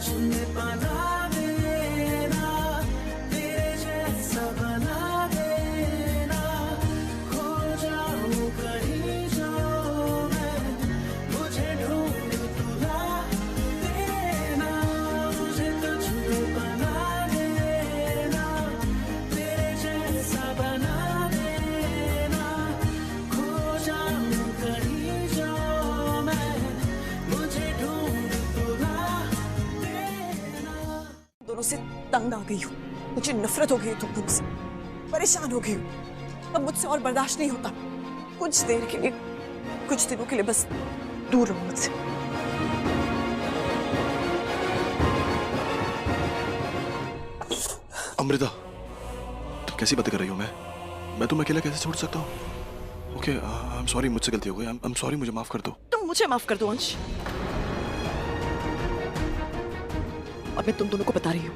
तुझमें बना देना, तेरे जैसा बना देना, खो जाऊं कहीं जो मैं, मुझे ढूंढ तुला देना, मुझे तुझमें बना देना, तेरे जैसा बना देना, खो जाऊं कहीं जो मैं, मुझे ढूंढ तुला देना। दोनों से तंग आ गई हूँ, मुझे नफरत हो गई तुम से, परेशान हो गई हूँ। अब मुझसे और बर्दाश्त नहीं होता। कुछ देर के लिए, कुछ दिनों के लिए बस दूर रहो मुझसे। अमृता, तुम कैसी बातें कर रही हो? मैं तुम्हें अकेला कैसे छोड़ सकता हूँ? ओके, आई एम सॉरी, मुझसे गलती हो गई। आई एम सॉरी, मुझे माफ कर दो। तुम मुझे माफ कर दो अंश। और मैं तुम दोनों को बता रही हूँ,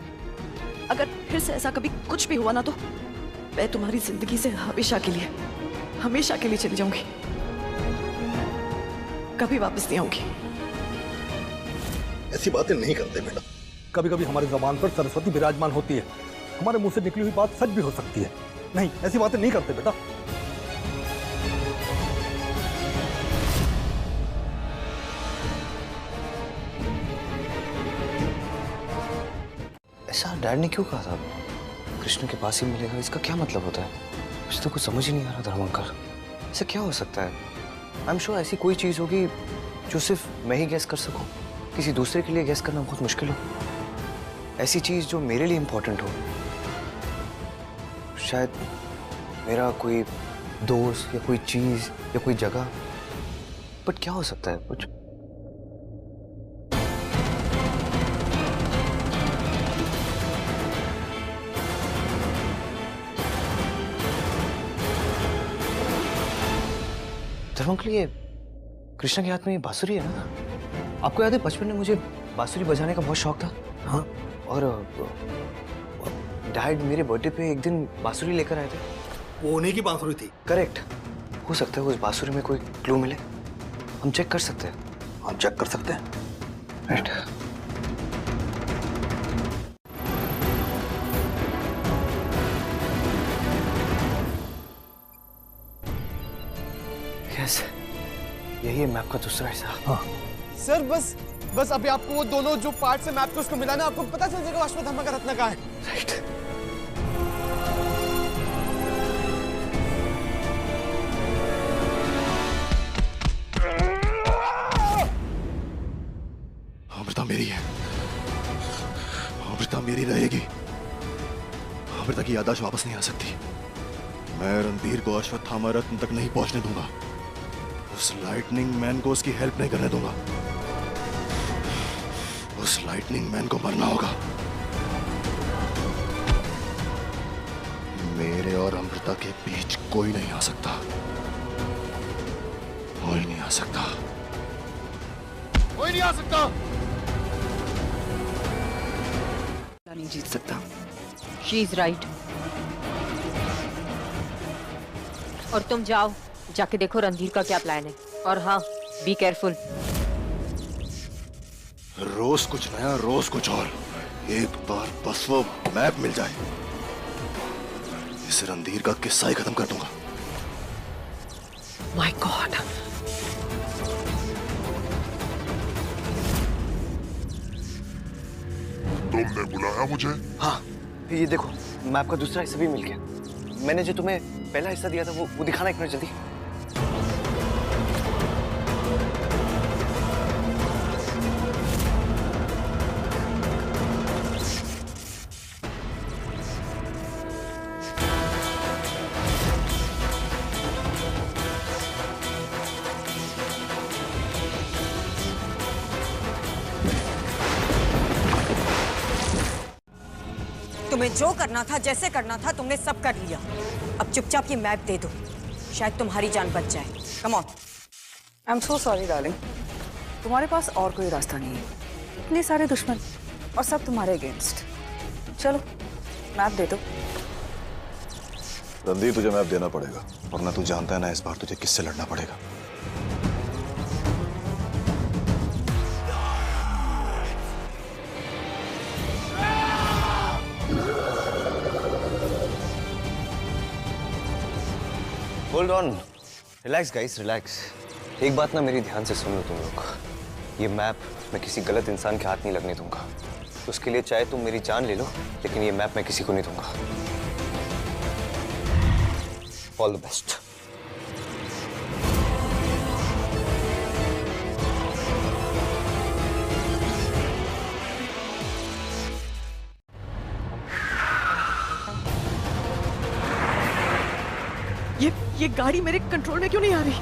अगर फिर से ऐसा कभी कुछ भी हुआ ना, तो मैं तुम्हारी जिंदगी से हमेशा के लिए चली जाऊंगी। कभी वापस नहीं आऊंगी। ऐसी बातें नहीं करते बेटा। कभी कभी हमारी जबान पर सरस्वती विराजमान होती है, हमारे मुंह से निकली हुई बात सच भी हो सकती है। नहीं, ऐसी बातें नहीं करते बेटा। ऐसा डैड ने क्यों कहा था? कृष्ण के पास ही मिलेगा, इसका क्या मतलब होता है? मुझे तो कुछ समझ ही नहीं आ रहा धर्मंकर। ऐसा क्या हो सकता है? आई एम श्योर ऐसी कोई चीज होगी जो सिर्फ मैं ही गैस कर सकूं। किसी दूसरे के लिए गैस करना बहुत मुश्किल हो। ऐसी चीज जो मेरे लिए इंपॉर्टेंट हो, शायद मेरा कोई दोस्त या कोई चीज या कोई जगह। बट क्या हो सकता है? कुछ धर्मंकर, ये कृष्णा के हाथ में ये बांसुरी है ना? आपको याद है बचपन में मुझे बांसुरी बजाने का बहुत शौक था। हाँ, और डैड मेरे बर्थडे पे एक दिन बांसुरी लेकर आए थे। वो उन्हीं की बांसुरी थी। करेक्ट। हो सकता है उस बांसुरी में कोई क्लू मिले। हम चेक कर सकते हैं। हम चेक कर सकते हैं। राइट। यस, यही है मैप का दूसरा हिस्सा। हाँ सर, बस अभी आपको वो दोनों जो पार्ट से मैप को उसको मिलाना, आपको पता चल जाएगा अश्वत्थामा का रत्न कहाँ है। राइट। अमृता मेरी है, अमृता मेरी रहेगी। अमृता की याददाश्त वापस नहीं आ सकती। मैं रणधीर को अश्वत्थामा रत्न तक नहीं पहुंचने दूंगा। उस लाइटनिंग मैन को उसकी हेल्प नहीं करने दूंगा। उस लाइटनिंग मैन को मरना होगा। मेरे और अमृता के बीच कोई नहीं आ सकता। कोई नहीं आ सकता। कोई नहीं आ सकता। नहीं जीत सकता। She is right. और तुम जाओ, जाके देखो रणधीर का क्या प्लान है। और हाँ, बी केयरफुल। रोज कुछ नया, रोज कुछ और। एक बार बस वो मैप मिल जाए, इस रणधीर का किस्सा ही खत्म कर दूंगा। My God. तुमने बुलाया मुझे? हाँ, ये देखो मैप का दूसरा हिस्सा भी मिल गया। मैंने जो तुम्हें पहला हिस्सा दिया था वो दिखाना एक मिनट जल्दी। तुम्हें जो करना था, जैसे करना था, तुमने सब कर लिया। अब चुपचाप ये मैप दे दो, शायद तुम्हारी जान बच जाए। Come on. I am so sorry darling, तुम्हारे पास और कोई रास्ता नहीं है। इतने सारे दुश्मन और सब तुम्हारे अगेंस्ट। चलो मैप दे दो। रणधीर, तुझे मैप देना पड़ेगा, वरना तू जानता है ना इस बार तुझे किससे लड़ना पड़ेगा। Hold on, relax guys, relax. एक बात ना मेरी ध्यान से सुन लो तुम लोग। ये मैप मैं किसी गलत इंसान के हाथ नहीं लगने दूंगा। उसके लिए चाहे तुम मेरी जान ले लो, लेकिन ये मैप मैं किसी को नहीं दूंगा। All the best. ये गाड़ी मेरे कंट्रोल में क्यों नहीं आ रही?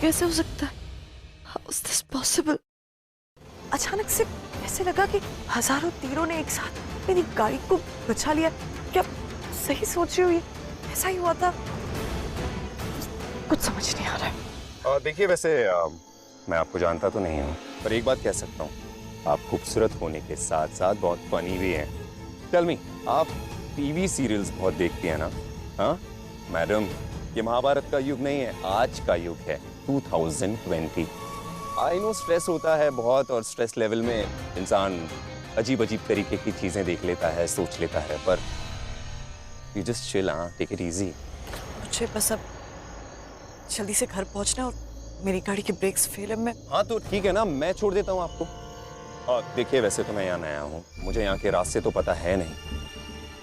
कैसे हो सकता है? How is this possible? अचानक से ऐसे लगा कि हजारों तीरों ने एक साथ मेरी गाड़ी को बचा लिया। क्या सही सोच रही हो? ये ऐसा ही हुआ था? कुछ समझ नहीं आ रहा है। देखिए वैसे मैं आपको जानता तो नहीं हूँ, पर एक बात कह सकता हूँ, आप खूबसूरत होने के साथ साथ बहुत फनी भी हैं। टेल मी, आप टीवी सीरियल्स बहुत देखती हैं ना? हाँ मैडम, ये महाभारत का युग नहीं है, आज का युग है 2020। आई नो स्ट्रेस होता है बहुत, और स्ट्रेस लेवल में इंसान अजीब अजीब तरीके की चीजें देख लेता है, सोच लेता है, पर you just chill, take it easy. मुझे बस अब जल्दी से घर पहुंचना, और मेरी गाड़ी के ब्रेक्स फेल है। मैं हाँ तो ठीक है ना, मैं छोड़ देता हूँ आपको। और देखिए वैसे तो मैं यहाँ नया हूँ, मुझे यहाँ के रास्ते तो पता है नहीं,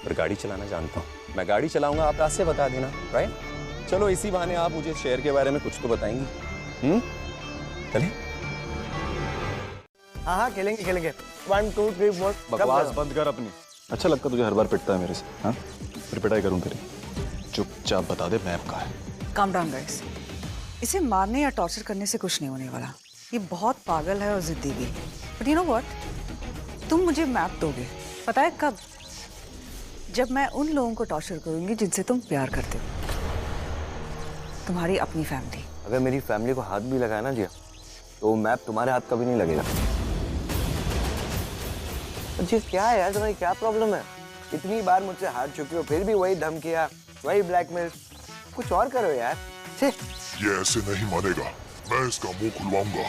पर गाड़ी चलाना जानता हूँ। मैं गाड़ी चलाऊंगा, आप रास्ते बता देना, राइट? चलो इसी बहाने आप मुझे शहर के बारे में कुछ तो बताएंगी। चलिए। हाँ खेलेंगे खेलेंगे। 1 2 3 4। बकवास बंद कर अपनी। अच्छा लगता तुझे हर बार पिटता है मेरे से? हाँ फिर पिटाई करूँ तेरी। चुपचाप बता दे मैप कहाँ है। काम डाउन गाइस, इसे मारने या टॉर्चर करने से कुछ नहीं होने वाला। ये बहुत पागल है और जिद्दी भी। बट यू नो व्हाट, तुम मुझे मैप दोगे, पता है कब? जब मैं उन लोगों को टॉर्चर करूंगी जिनसे तुम प्यार करते हो, तुम्हारी अपनी फैमिली। अगर मेरी फैमिली को हाथ भी लगाया ना जिया, तो मैप तुम्हारे हाथ कभी नहीं लगेगा। जी क्या है यार, तुम्हारी क्या प्रॉब्लम है? इतनी बार मुझसे हार चुकी हो, फिर भी वही धमकियां, वही ब्लैकमेल। कुछ और करो यार। ये ऐसे नहीं मानेगा, मैं इसका मुंह खुलवाऊंगा।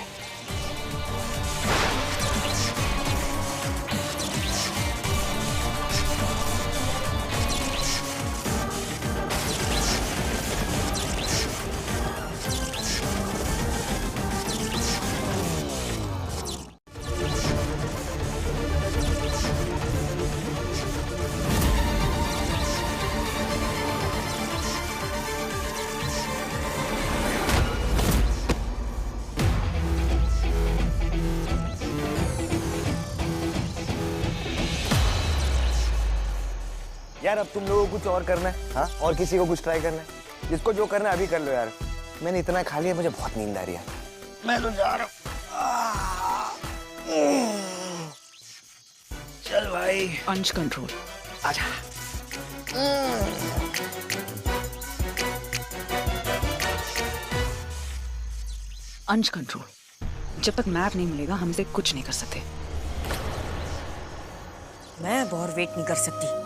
यार अब तुम लोगों को कुछ और करना है, हाँ? और किसी को कुछ ट्राई करना है? जिसको जो करना है अभी कर लो यार। मैंने इतना खा लिया, मुझे बहुत नींद आ रही है। मैं तो जा रहा हूँ। चल भाई। अंश कंट्रोल। आजा। अंश कंट्रोल। जब तक मैप नहीं मिलेगा हमसे कुछ नहीं कर सकते। मैं अब और वेट नहीं कर सकती।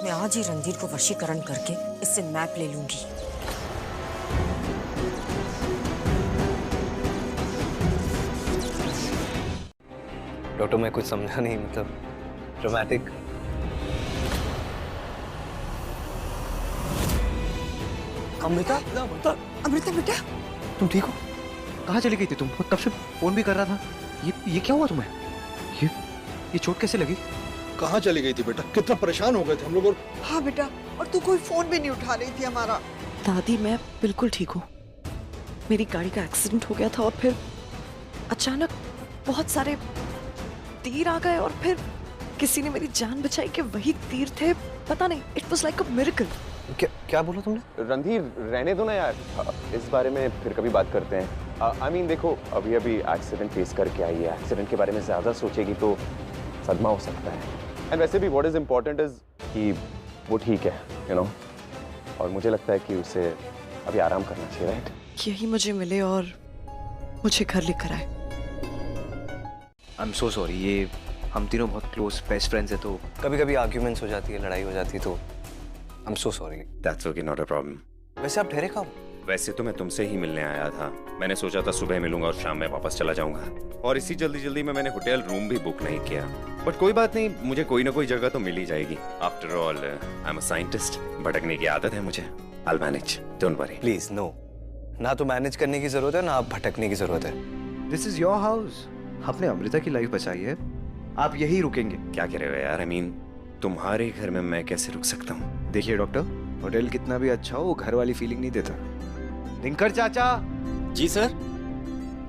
मैं आज ही रणधीर को वशीकरण करके इससे मैप ले लूंगी। डॉक्टर मैं कुछ समझा नहीं, मतलब ड्रामेटिक। अमृता, अमृता बेटा, तुम ठीक हो? कहाँ चली गई थी तुम? तब से फोन भी कर रहा था। ये क्या हुआ तुम्हें? ये चोट कैसे लगी? कहाँ चली गई थी बेटा? कितना परेशान हो गए थे हम लोग। हाँ बेटा, और तू कोई फोन भी नहीं उठा रही थी हमारा। दादी मैं बिल्कुल ठीक हूँ। मेरी गाड़ी का एक्सीडेंट हो गया था, और फिर अचानक बहुत सारे तीर आ गए, और फिर किसी ने मेरी जान बचाई कि वही तीर थे, पता नहीं, it was like a miracle. क्या बोला तुमने? रणधीर रहने दो ना यार, इस बारे में फिर कभी बात करते हैं। आई मीन देखो, अभी अभी एक्सीडेंट फेस करके आई है, एक्सीडेंट के बारे में ज्यादा सोचेगी तो सदमा हो सकता है। एंड वैसे भी व्हाट इज इम्पोर्टेंट इज कि वो ठीक है, यू नो, और मुझे लगता है कि उसे अभी आराम करना चाहिए, राइट? यही मुझे मिले और मुझे घर लेकर आए। आई एम सो सॉरी, ये हम तीनों बहुत क्लोज बेस्ट फ्रेंड्स हैं, तो कभी कभी आर्ग्यूमेंट्स हो जाती है, लड़ाई हो जाती है, तो I am so sorry. That's okay, not a problem. वैसे आप ठहरे कब? वैसे तो मैं तुमसे ही मिलने आया था। मैंने सोचा था सुबह मिलूंगा और शाम में वापस चला जाऊंगा, और इसी जल्दी जल्दी में मैंने होटल रूम भी बुक नहीं किया। बट कोई बात नहीं, मुझे कोई ना कोई जगह तो मिल ही जाएगी। After all I am a scientist, भटकने की आदत है मुझे। I'll manage, don't worry. Please no, ना तो मैनेज करने की जरूरत है ना आप भटकने की जरूरत है। दिस इज योर हाउस, आपने अमृता की लाइफ बचाई है, आप यही रुकेंगे? क्या कह रहे हो यार? I mean, तुम्हारे घर में मैं कैसे रुक सकता हूँ? देखिए डॉक्टर, होटल कितना भी अच्छा हो, वो घर वाली फीलिंग नहीं देता। दिनकर चाचा। जी सर।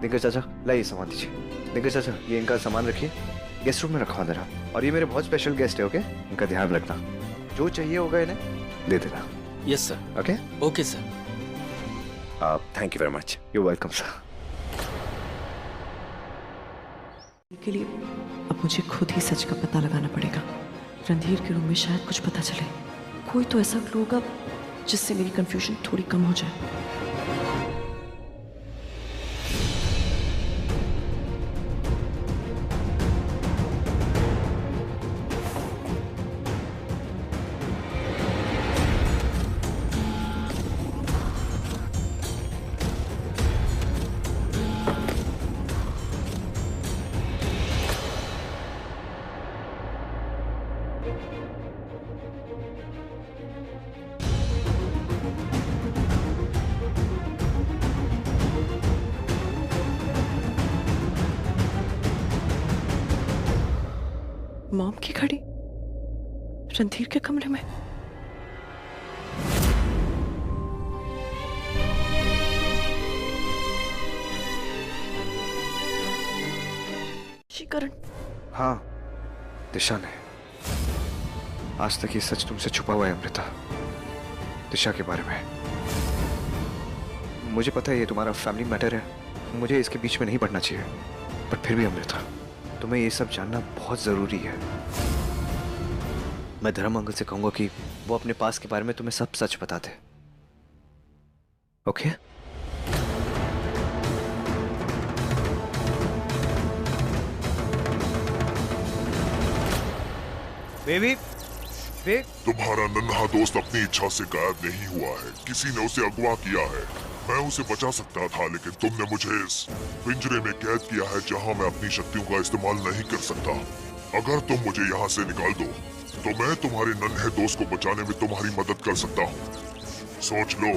दिनकर चाचा, लाइए सामान दीजिए। दिनकर चाचा, ये इनका सामान रखिए, गेस्ट रूम में रखवा देना। और ये मेरे बहुत स्पेशल गेस्ट है, ओके? इनका ध्यान रखना, जो चाहिए होगा इन्हें दे देना। Yes sir. Okay okay sir. Thank you very much. You welcome sir. के लिए अब मुझे खुद ही सच का पता लगाना पड़ेगा। रणधीर के रूम में शायद कुछ पता चले, कोई तो ऐसा क्लू होगा जिससे मेरी कंफ्यूजन थोड़ी कम हो जाए। मॉम की घड़ी रणधीर के कमरे में। शिकरण। हाँ, दिशा ने। आज तक ये सच तुमसे छुपा हुआ है अमृता, दिशा के बारे में। मुझे पता है ये तुम्हारा फैमिली मैटर है, मुझे इसके बीच में नहीं पड़ना चाहिए, पर फिर भी अमृता, तुम्हें ये सब जानना बहुत जरूरी है। मैं धर्म अंकल से कहूंगा कि वो अपने पास के बारे में तुम्हें सब सच बता दे, ओके? बेबी, तुम्हारा नन्हा दोस्त अपनी इच्छा से गायब नहीं हुआ है, किसी ने उसे अगवा किया है। मैं उसे बचा सकता था, लेकिन तुमने मुझे इस पिंजरे में कैद किया है जहां मैं अपनी शक्तियों का इस्तेमाल नहीं कर सकता। अगर तुम मुझे यहाँ से निकाल दो तो मैं तुम्हारे नन्हे दोस्त को बचाने में तुम्हारी मदद कर सकता हूँ। सोच लो,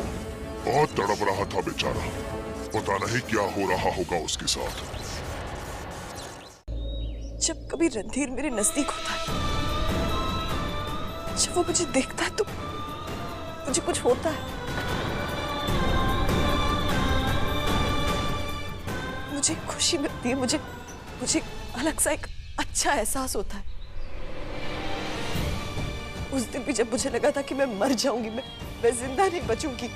बहुत तड़प रहा था बेचारा, पता नहीं क्या हो रहा होगा उसके साथ। जब कभी रणधीर मेरे नजदीक होता है, जब वो मुझे देखता है तो मुझे कुछ होता है। मुझे खुशी मिलती है, मुझे अलग सा एक अच्छा एहसास होता है। उस दिन भी जब मुझे लगा था कि मैं मर जाऊंगी, मैं जिंदा नहीं बचूंगी,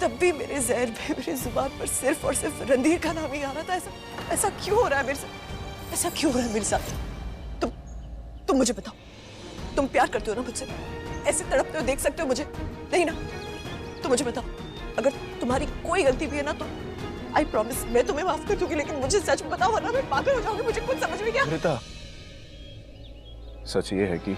तब भी मेरे ज़हन में, मेरी जुबान पर सिर्फ और सिर्फ रणधीर का नाम ही आ रहा था। ऐसा क्यों हो रहा है मेरे साथ? ऐसा क्यों हो रहा है मेरे साथ? तुम मुझे बताओ, तुम प्यार करते हो ना मुझसे? ऐसे तड़पते हो देख सकते हो मुझे? नहीं ना? तो मुझे बताओ, अगर तुम्हारी कोई गलती भी है ना तो आई प्रॉमिस मैं तुम्हें माफ कर दूंगी, लेकिन मुझे सच बताओ वरना मैं पागल हो जाऊंगी। मुझे कुछ समझ में क्या? अमृता, सच ये है कि